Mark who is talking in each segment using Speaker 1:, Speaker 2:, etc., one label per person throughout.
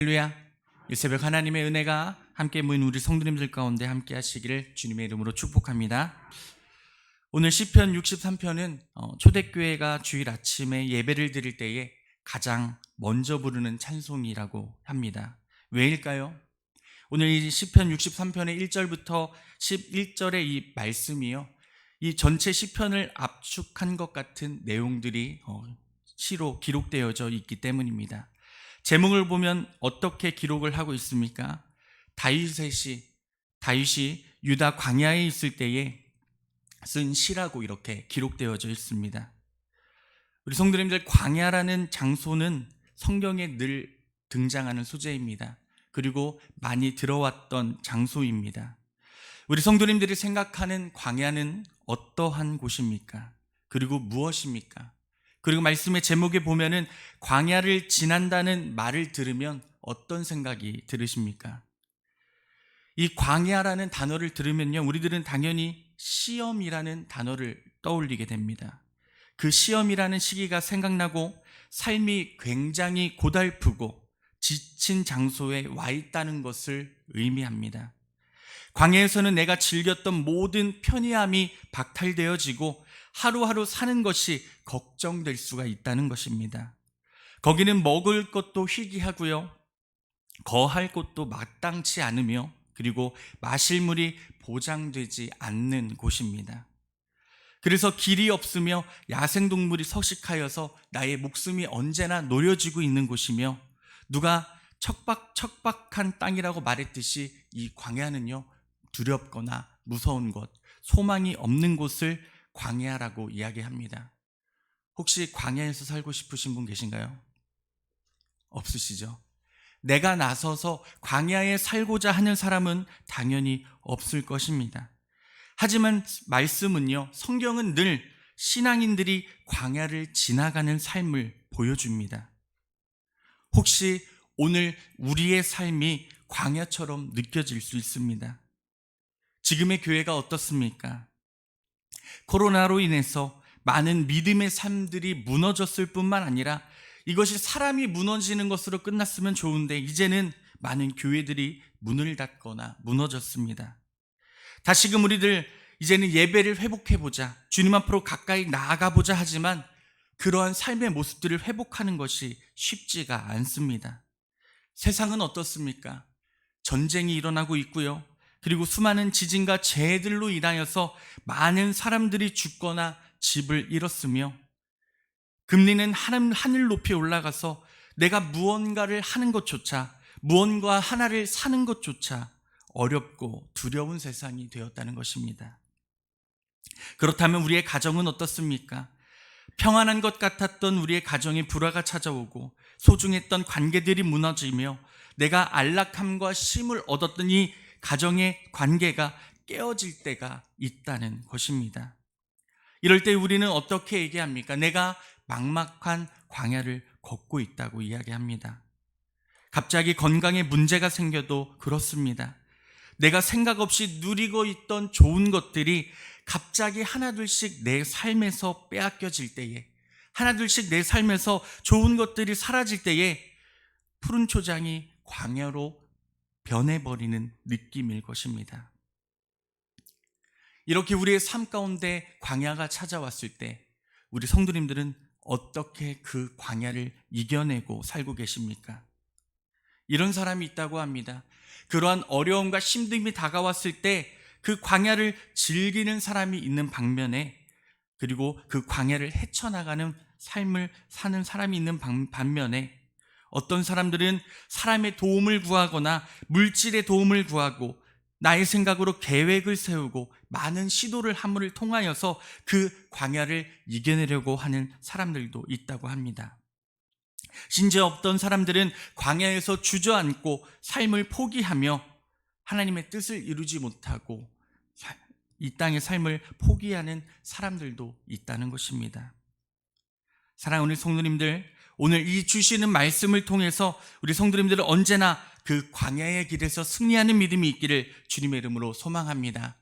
Speaker 1: 할렐루야. 이 새벽 하나님의 은혜가 함께 모인 우리 성도님들 가운데 함께 하시기를 주님의 이름으로 축복합니다. 오늘 시편 63편은 초대교회가 주일 아침에 예배를 드릴 때에 가장 먼저 부르는 찬송이라고 합니다. 왜일까요? 오늘 이 시편 63편의 1절부터 11절의 이 말씀이요, 이 전체 시편을 압축한 것 같은 내용들이 시로 기록되어져 있기 때문입니다. 제목을 보면 어떻게 기록을 하고 있습니까? 다윗이 유다 광야에 있을 때에 쓴 시라고 이렇게 기록되어져 있습니다. 우리 성도님들, 광야라는 장소는 성경에 늘 등장하는 소재입니다. 그리고 많이 들어왔던 장소입니다. 우리 성도님들이 생각하는 광야는 어떠한 곳입니까? 그리고 무엇입니까? 그리고 말씀의 제목에 보면은 광야를 지난다는 말을 들으면 어떤 생각이 들으십니까? 이 광야라는 단어를 들으면요, 우리들은 당연히 시험이라는 단어를 떠올리게 됩니다. 그 시험이라는 시기가 생각나고 삶이 굉장히 고달프고 지친 장소에 와 있다는 것을 의미합니다. 광야에서는 내가 즐겼던 모든 편의함이 박탈되어지고 하루하루 사는 것이 걱정될 수가 있다는 것입니다. 거기는 먹을 것도 희귀하고요, 거할 곳도 마땅치 않으며, 그리고 마실 물이 보장되지 않는 곳입니다. 그래서 길이 없으며 야생동물이 서식하여서 나의 목숨이 언제나 노려지고 있는 곳이며, 누가 척박한 땅이라고 말했듯이 이 광야는요, 두렵거나 무서운 곳, 소망이 없는 곳을 광야라고 이야기합니다. 혹시 광야에서 살고 싶으신 분 계신가요? 없으시죠? 내가 나서서 광야에 살고자 하는 사람은 당연히 없을 것입니다. 하지만 말씀은요, 성경은 늘 신앙인들이 광야를 지나가는 삶을 보여줍니다. 혹시 오늘 우리의 삶이 광야처럼 느껴질 수 있습니다. 지금의 교회가 어떻습니까? 코로나로 인해서 많은 믿음의 삶들이 무너졌을 뿐만 아니라 이것이 사람이 무너지는 것으로 끝났으면 좋은데, 이제는 많은 교회들이 문을 닫거나 무너졌습니다. 다시금 우리들 이제는 예배를 회복해보자, 주님 앞으로 가까이 나아가보자 하지만 그러한 삶의 모습들을 회복하는 것이 쉽지가 않습니다. 세상은 어떻습니까? 전쟁이 일어나고 있고요, 그리고 수많은 지진과 재해들로 인하여서 많은 사람들이 죽거나 집을 잃었으며, 금리는 하늘 높이 올라가서 내가 무언가를 하는 것조차, 무언가 하나를 사는 것조차 어렵고 두려운 세상이 되었다는 것입니다. 그렇다면 우리의 가정은 어떻습니까? 평안한 것 같았던 우리의 가정에 불화가 찾아오고 소중했던 관계들이 무너지며 내가 안락함과 쉼을 얻었던 이 가정의 관계가 깨어질 때가 있다는 것입니다. 이럴 때 우리는 어떻게 얘기합니까? 내가 막막한 광야를 걷고 있다고 이야기합니다. 갑자기 건강에 문제가 생겨도 그렇습니다. 내가 생각 없이 누리고 있던 좋은 것들이 갑자기 하나둘씩 내 삶에서 빼앗겨질 때에, 하나둘씩 내 삶에서 좋은 것들이 사라질 때에 푸른 초장이 광야로 변해버리는 느낌일 것입니다. 이렇게 우리의 삶 가운데 광야가 찾아왔을 때 우리 성도님들은 어떻게 그 광야를 이겨내고 살고 계십니까? 이런 사람이 있다고 합니다. 그러한 어려움과 힘듦이 다가왔을 때 그 광야를 즐기는 사람이 있는 반면에, 그리고 그 광야를 헤쳐나가는 삶을 사는 사람이 있는 반면에, 어떤 사람들은 사람의 도움을 구하거나 물질의 도움을 구하고 나의 생각으로 계획을 세우고 많은 시도를 함을 통하여서 그 광야를 이겨내려고 하는 사람들도 있다고 합니다. 심지어 어떤 사람들은 광야에서 주저앉고 삶을 포기하며 하나님의 뜻을 이루지 못하고 이 땅의 삶을 포기하는 사람들도 있다는 것입니다. 사랑하는 우리 성도님들, 오늘 이 주시는 말씀을 통해서 우리 성도님들은 언제나 그 광야의 길에서 승리하는 믿음이 있기를 주님의 이름으로 소망합니다.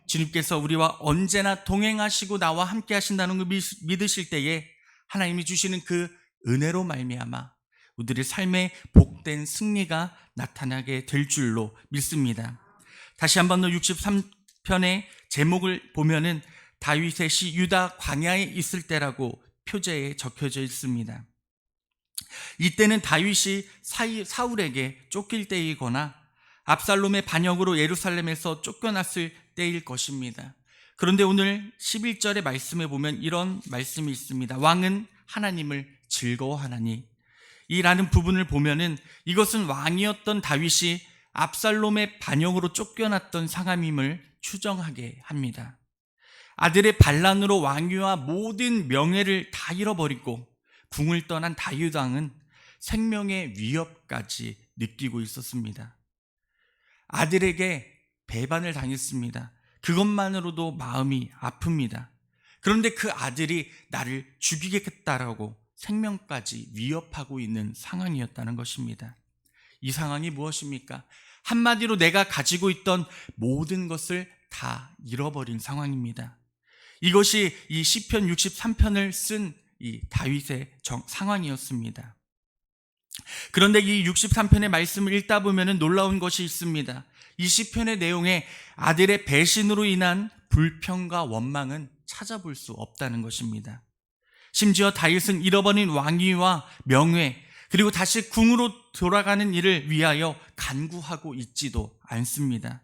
Speaker 1: 주님께서 우리와 언제나 동행하시고 나와 함께 하신다는 걸 믿으실 때에 하나님이 주시는 그 은혜로 말미암아 우리들의 삶에 복된 승리가 나타나게 될 줄로 믿습니다. 다시 한번 더 63편의 제목을 보면은 다윗의 시 유다 광야에 있을 때라고 표제에 적혀져 있습니다. 이때는 다윗이 사울에게 쫓길 때이거나 압살롬의 반역으로 예루살렘에서 쫓겨났을 때일 것입니다. 그런데 오늘 11절의 말씀에 보면 이런 말씀이 있습니다. 왕은 하나님을 즐거워하나니, 이라는 부분을 보면은 이것은 왕이었던 다윗이 압살롬의 반역으로 쫓겨났던 상황임을 추정하게 합니다. 아들의 반란으로 왕위와 모든 명예를 다 잃어버리고 궁을 떠난 다윗 왕은 생명의 위협까지 느끼고 있었습니다. 아들에게 배반을 당했습니다. 그것만으로도 마음이 아픕니다. 그런데 그 아들이 나를 죽이겠다라고 생명까지 위협하고 있는 상황이었다는 것입니다. 이 상황이 무엇입니까? 한마디로 내가 가지고 있던 모든 것을 다 잃어버린 상황입니다. 이것이 이 시편 63편을 쓴 이 다윗의 상황이었습니다. 그런데 이 63편의 말씀을 읽다 보면 놀라운 것이 있습니다. 이 시편의 내용에 아들의 배신으로 인한 불평과 원망은 찾아볼 수 없다는 것입니다. 심지어 다윗은 잃어버린 왕위와 명예, 그리고 다시 궁으로 돌아가는 일을 위하여 간구하고 있지도 않습니다.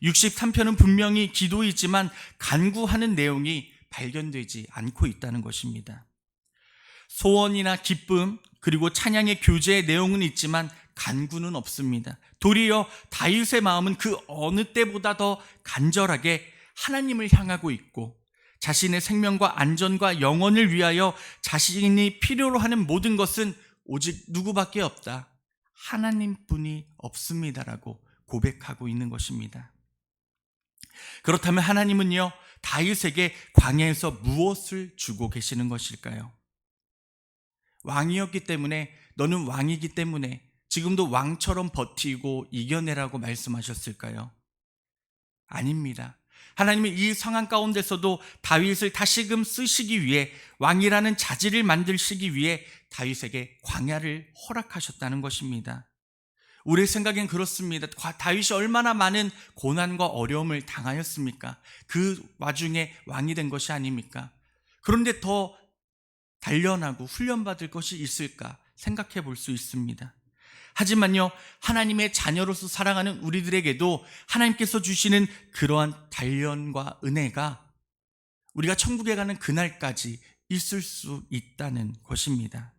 Speaker 1: 63편은 분명히 기도이지만 간구하는 내용이 발견되지 않고 있다는 것입니다. 소원이나 기쁨, 그리고 찬양의 교제의 내용은 있지만 간구는 없습니다. 도리어 다윗의 마음은 그 어느 때보다 더 간절하게 하나님을 향하고 있고, 자신의 생명과 안전과 영혼을 위하여 자신이 필요로 하는 모든 것은 오직 누구밖에 없다, 하나님뿐이 없습니다라고 고백하고 있는 것입니다. 그렇다면 하나님은요, 다윗에게 광야에서 무엇을 주고 계시는 것일까요? 왕이었기 때문에, 너는 왕이기 때문에 지금도 왕처럼 버티고 이겨내라고 말씀하셨을까요? 아닙니다. 하나님은 이 상황 가운데서도 다윗을 다시금 쓰시기 위해, 왕이라는 자질을 만드시기 위해 다윗에게 광야를 허락하셨다는 것입니다. 우리 생각엔 그렇습니다. 다윗이 얼마나 많은 고난과 어려움을 당하였습니까? 그 와중에 왕이 된 것이 아닙니까? 그런데 더 단련하고 훈련받을 것이 있을까 생각해 볼 수 있습니다. 하지만요, 하나님의 자녀로서 살아가는 우리들에게도 하나님께서 주시는 그러한 단련과 은혜가 우리가 천국에 가는 그날까지 있을 수 있다는 것입니다.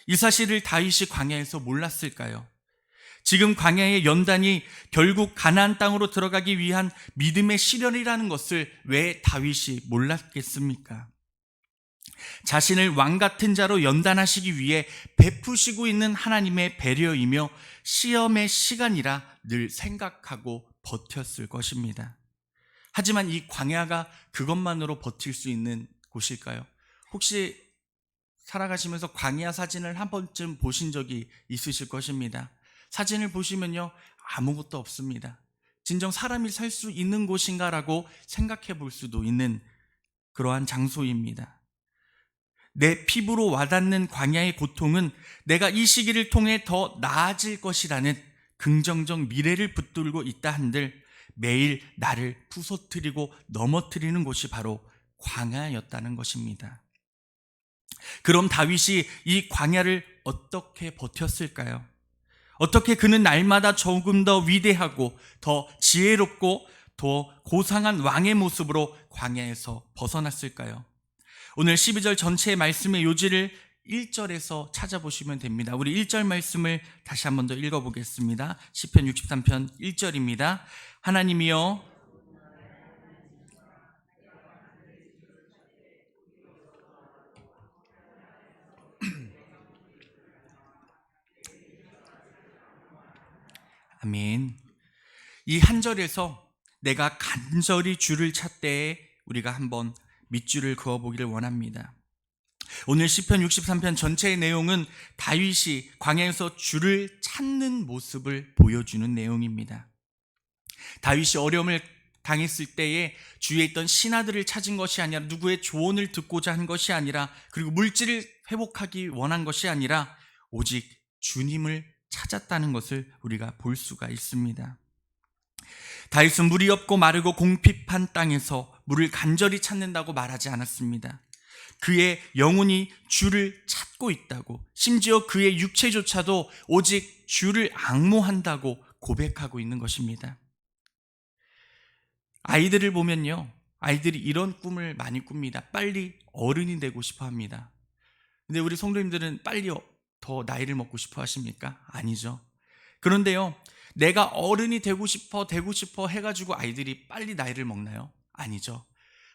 Speaker 1: 이 사실을 다윗이 광야에서 몰랐을까요? 지금 광야의 연단이 결국 가나안 땅으로 들어가기 위한 믿음의 시련이라는 것을 왜 다윗이 몰랐겠습니까? 자신을 왕 같은 자로 연단하시기 위해 베푸시고 있는 하나님의 배려이며 시험의 시간이라 늘 생각하고 버텼을 것입니다. 하지만 이 광야가 그것만으로 버틸 수 있는 곳일까요? 혹시 살아가시면서 광야 사진을 한 번쯤 보신 적이 있으실 것입니다. 사진을 보시면요, 아무것도 없습니다. 진정 사람이 살 수 있는 곳인가라고 생각해 볼 수도 있는 그러한 장소입니다. 내 피부로 와닿는 광야의 고통은 내가 이 시기를 통해 더 나아질 것이라는 긍정적 미래를 붙들고 있다 한들 매일 나를 부서뜨리고 넘어뜨리는 곳이 바로 광야였다는 것입니다. 그럼 다윗이 이 광야를 어떻게 버텼을까요? 어떻게 그는 날마다 조금 더 위대하고 더 지혜롭고 더 고상한 왕의 모습으로 광야에서 벗어났을까요? 오늘 12절 전체의 말씀의 요지를 1절에서 찾아보시면 됩니다. 우리 1절 말씀을 다시 한 번 더 읽어보겠습니다. 시편 63편 1절입니다. 하나님이여, 아멘. 이 한 절에서 내가 간절히 주를 찾되 우리가 한번 밑줄을 그어보기를 원합니다. 오늘 시편 63편 전체의 내용은 다윗이 광야에서 주를 찾는 모습을 보여주는 내용입니다. 다윗이 어려움을 당했을 때에 주위에 있던 신하들을 찾은 것이 아니라, 누구의 조언을 듣고자 한 것이 아니라, 그리고 물질을 회복하기 원한 것이 아니라 오직 주님을 찾았다는 것을 우리가 볼 수가 있습니다. 다윗은 물이 없고 마르고 공핍한 땅에서 물을 간절히 찾는다고 말하지 않았습니다. 그의 영혼이 주를 찾고 있다고, 심지어 그의 육체조차도 오직 주를 앙모한다고 고백하고 있는 것입니다. 아이들을 보면요, 아이들이 이런 꿈을 많이 꿉니다. 빨리 어른이 되고 싶어 합니다. 근데 우리 성도님들은 빨리 더 나이를 먹고 싶어 하십니까? 아니죠. 그런데요, 내가 어른이 되고 싶어 해가지고 아이들이 빨리 나이를 먹나요? 아니죠.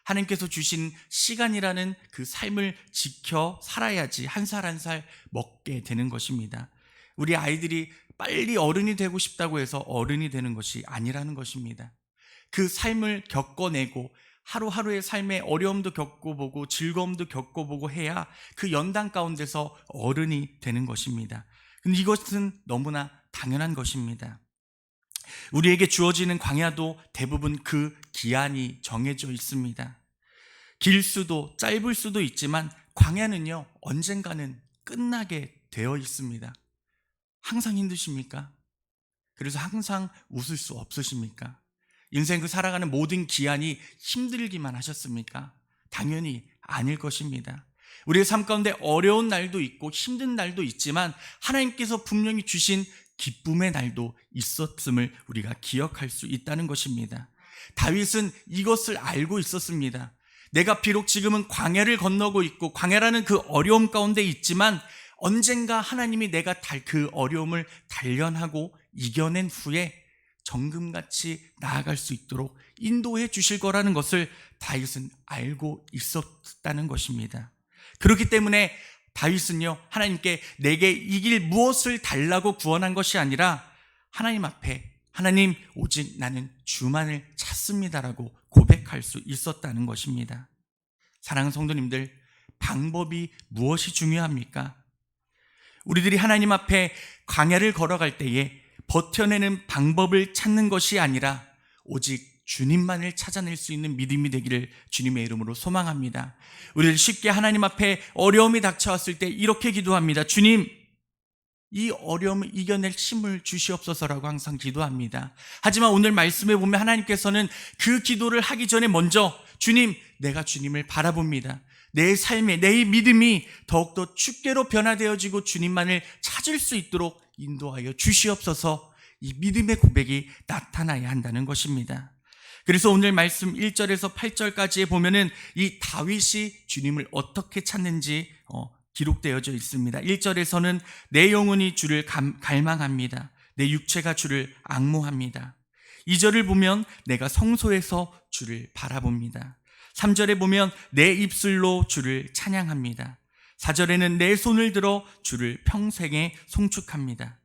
Speaker 1: 하나님께서 주신 시간이라는 그 삶을 지켜 살아야지 한 살 한 살 먹게 되는 것입니다. 우리 아이들이 빨리 어른이 되고 싶다고 해서 어른이 되는 것이 아니라는 것입니다. 그 삶을 겪어내고 하루하루의 삶의 어려움도 겪어보고 즐거움도 겪어보고 해야 그 연단 가운데서 어른이 되는 것입니다. 근데 이것은 너무나 당연한 것입니다. 우리에게 주어지는 광야도 대부분 그 기한이 정해져 있습니다. 길 수도 짧을 수도 있지만 광야는요, 언젠가는 끝나게 되어 있습니다. 항상 힘드십니까? 그래서 항상 웃을 수 없으십니까? 인생 그 살아가는 모든 기한이 힘들기만 하셨습니까? 당연히 아닐 것입니다. 우리의 삶 가운데 어려운 날도 있고 힘든 날도 있지만 하나님께서 분명히 주신 기쁨의 날도 있었음을 우리가 기억할 수 있다는 것입니다. 다윗은 이것을 알고 있었습니다. 내가 비록 지금은 광야를 건너고 있고 광야라는 그 어려움 가운데 있지만 언젠가 하나님이 내가 그 어려움을 단련하고 이겨낸 후에 정금같이 나아갈 수 있도록 인도해 주실 거라는 것을 다윗은 알고 있었다는 것입니다. 그렇기 때문에 다윗은요, 하나님께 내게 이 길 무엇을 달라고 구원한 것이 아니라 하나님 앞에 하나님 오직 나는 주만을 찾습니다라고 고백할 수 있었다는 것입니다. 사랑하는 성도님들, 방법이 무엇이 중요합니까? 우리들이 하나님 앞에 광야를 걸어갈 때에 버텨내는 방법을 찾는 것이 아니라 오직 주님만을 찾아낼 수 있는 믿음이 되기를 주님의 이름으로 소망합니다. 우리를 쉽게 하나님 앞에 어려움이 닥쳐왔을 때 이렇게 기도합니다. 주님, 이 어려움을 이겨낼 힘을 주시옵소서라고 항상 기도합니다. 하지만 오늘 말씀에 보면 하나님께서는 그 기도를 하기 전에 먼저 주님, 내가 주님을 바라봅니다. 내 삶에 내 믿음이 더욱더 주께로 변화되어지고 주님만을 찾을 수 있도록 인도하여 주시옵소서, 이 믿음의 고백이 나타나야 한다는 것입니다. 그래서 오늘 말씀 1절에서 8절까지에 보면은 이 다윗이 주님을 어떻게 찾는지 기록되어져 있습니다. 1절에서는 내 영혼이 주를 갈망합니다. 내 육체가 주를 앙모합니다. 2절을 보면 내가 성소에서 주를 바라봅니다. 3절에 보면 내 입술로 주를 찬양합니다. 4절에는 내 손을 들어 주를 평생에 송축합니다.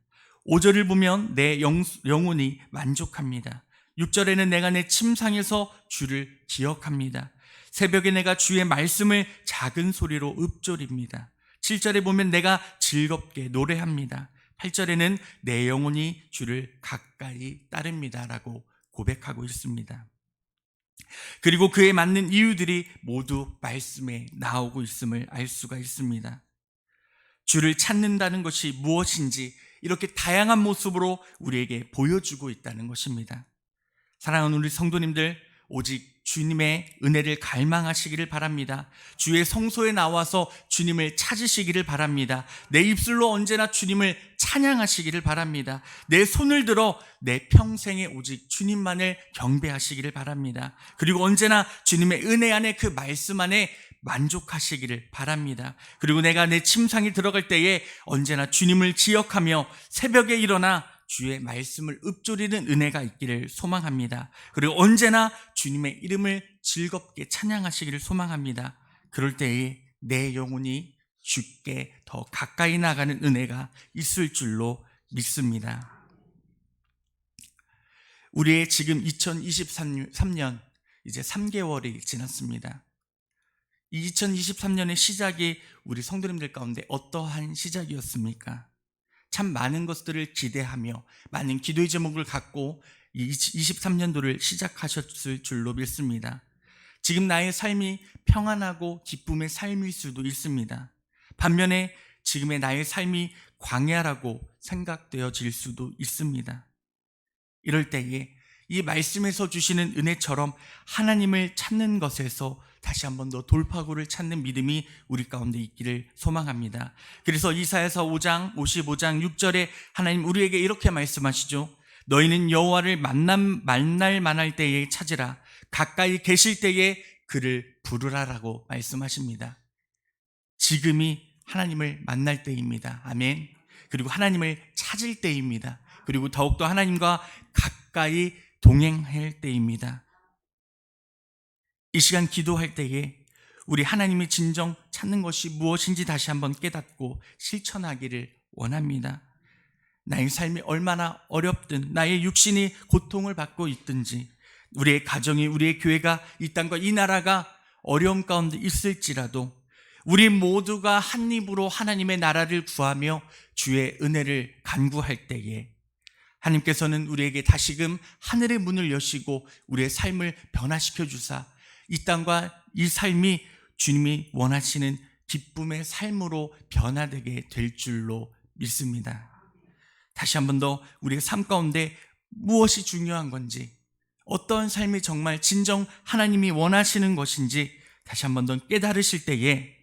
Speaker 1: 5절을 보면 내 영혼이 만족합니다. 6절에는 내가 내 침상에서 주를 기억합니다. 새벽에 내가 주의 말씀을 작은 소리로 읊조립니다. 7절에 보면 내가 즐겁게 노래합니다. 8절에는 내 영혼이 주를 가까이 따릅니다 라고 고백하고 있습니다. 그리고 그에 맞는 이유들이 모두 말씀에 나오고 있음을 알 수가 있습니다. 주를 찾는다는 것이 무엇인지 이렇게 다양한 모습으로 우리에게 보여주고 있다는 것입니다. 사랑하는 우리 성도님들, 오직 주님의 은혜를 갈망하시기를 바랍니다. 주의 성소에 나와서 주님을 찾으시기를 바랍니다. 내 입술로 언제나 주님을 찬양하시기를 바랍니다. 내 손을 들어 내 평생에 오직 주님만을 경배하시기를 바랍니다. 그리고 언제나 주님의 은혜 안에 그 말씀 안에 만족하시기를 바랍니다. 그리고 내가 내 침상에 들어갈 때에 언제나 주님을 기억하며 새벽에 일어나 주의 말씀을 읊조리는 은혜가 있기를 소망합니다. 그리고 언제나 주님의 이름을 즐겁게 찬양하시기를 소망합니다. 그럴 때에 내 영혼이 주께 더 가까이 나가는 은혜가 있을 줄로 믿습니다. 우리의 지금 2023년 이제 3개월이 지났습니다. 이 2023년의 시작이 우리 성도님들 가운데 어떠한 시작이었습니까? 참 많은 것들을 기대하며 많은 기도의 제목을 갖고 이 23년도를 시작하셨을 줄로 믿습니다. 지금 나의 삶이 평안하고 기쁨의 삶일 수도 있습니다. 반면에 지금의 나의 삶이 광야라고 생각되어질 수도 있습니다. 이럴 때에 이 말씀에서 주시는 은혜처럼 하나님을 찾는 것에서 다시 한번 더 돌파구를 찾는 믿음이 우리 가운데 있기를 소망합니다. 그래서 이사야서 5장 55장 6절에 하나님 우리에게 이렇게 말씀하시죠. 너희는 여호와를 만날 만할 때에 찾으라. 가까이 계실 때에 그를 부르라라고 말씀하십니다. 지금이 하나님을 만날 때입니다. 아멘. 그리고 하나님을 찾을 때입니다. 그리고 더욱더 하나님과 가까이 동행할 때입니다. 이 시간 기도할 때에 우리 하나님이 진정 찾는 것이 무엇인지 다시 한번 깨닫고 실천하기를 원합니다. 나의 삶이 얼마나 어렵든 나의 육신이 고통을 받고 있든지 우리의 가정이 우리의 교회가 이 땅과 이 나라가 어려움 가운데 있을지라도 우리 모두가 한 입으로 하나님의 나라를 구하며 주의 은혜를 간구할 때에 하나님께서는 우리에게 다시금 하늘의 문을 여시고 우리의 삶을 변화시켜 주사 이 땅과 이 삶이 주님이 원하시는 기쁨의 삶으로 변화되게 될 줄로 믿습니다. 다시 한 번 더 우리의 삶 가운데 무엇이 중요한 건지, 어떤 삶이 정말 진정 하나님이 원하시는 것인지 다시 한 번 더 깨달으실 때에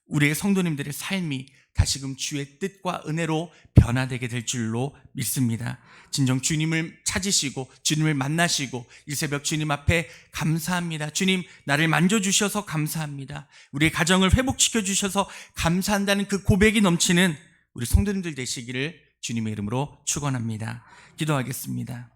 Speaker 1: 우리의 성도님들의 삶이 다시금 주의 뜻과 은혜로 변화되게 될 줄로 믿습니다. 진정 주님을 찾으시고 주님을 만나시고 이 새벽 주님 앞에 감사합니다. 주님 나를 만져주셔서 감사합니다. 우리의 가정을 회복시켜 주셔서 감사한다는 그 고백이 넘치는 우리 성도님들 되시기를 주님의 이름으로 축원합니다. 기도하겠습니다.